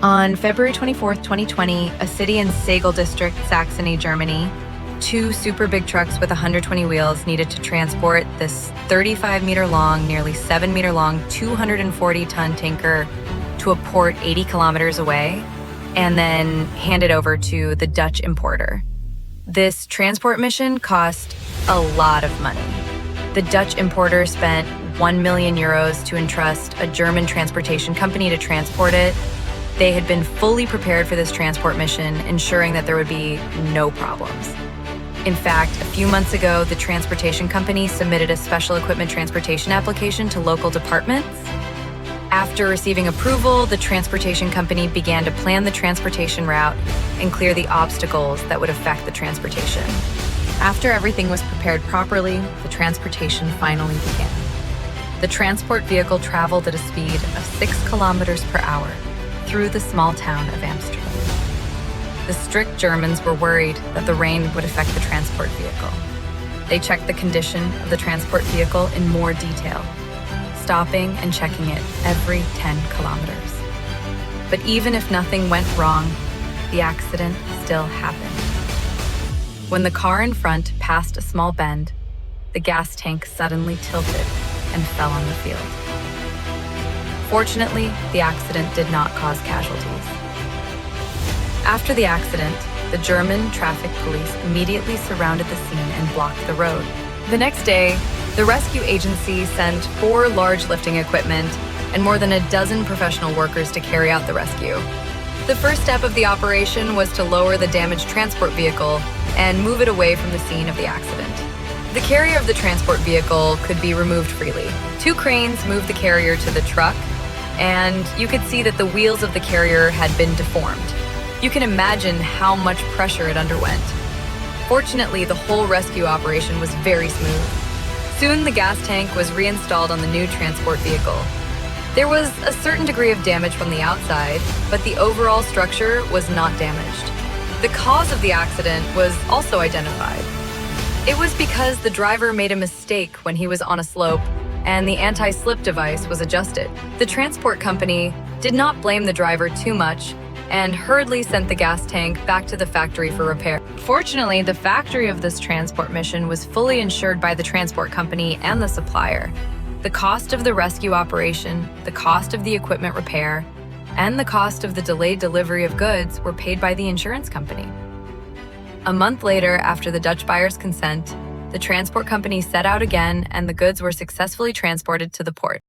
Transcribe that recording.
On February 24th, 2020, a city in Segel district, Saxony, Germany, two super big trucks with 120 wheels needed to transport this 35-meter long, nearly 7-meter long, 240-ton tanker to a port 80 kilometers away and then hand it over to the Dutch importer. This transport mission cost a lot of money. The Dutch importer spent 1 million euros to entrust a German transportation company to transport it. They had been fully prepared for this transport mission, ensuring that there would be no problems. In fact, a few months ago, the transportation company submitted a special equipment transportation application to local departments. After receiving approval, the transportation company began to plan the transportation route and clear the obstacles that would affect the transportation. After everything was prepared properly, the transportation finally began. The transport vehicle traveled at a speed of 6 kilometers per hour through the small town of Amsterdam. The strict Germans were worried that the rain would affect the transport vehicle. They checked the condition of the transport vehicle in more detail, stopping and checking it every 10 kilometers. But even if nothing went wrong, the accident still happened. When the car in front passed a small bend, the gas tank suddenly tilted and fell on the field. Fortunately, the accident did not cause casualties. After the accident, the German traffic police immediately surrounded the scene and blocked the road. The next day, the rescue agency sent 4 large lifting equipment and more than a dozen professional workers to carry out the rescue. The first step of the operation was to lower the damaged transport vehicle and move it away from the scene of the accident. The carrier of the transport vehicle could be removed freely. 2 cranes moved the carrier to the truck, and you could see that the wheels of the carrier had been deformed. You can imagine how much pressure it underwent. Fortunately, the whole rescue operation was very smooth. Soon, the gas tank was reinstalled on the new transport vehicle. There was a certain degree of damage from the outside, but the overall structure was not damaged. The cause of the accident was also identified. It was because the driver made a mistake when he was on a slope and the anti-slip device was adjusted. The transport company did not blame the driver too much and hurriedly sent the gas tank back to the factory for repair. Fortunately, the factory of this transport mission was fully insured by the transport company and the supplier. The cost of the rescue operation, the cost of the equipment repair, and the cost of the delayed delivery of goods were paid by the insurance company. A month later, after the Dutch buyer's consent, the transport company set out again and the goods were successfully transported to the port.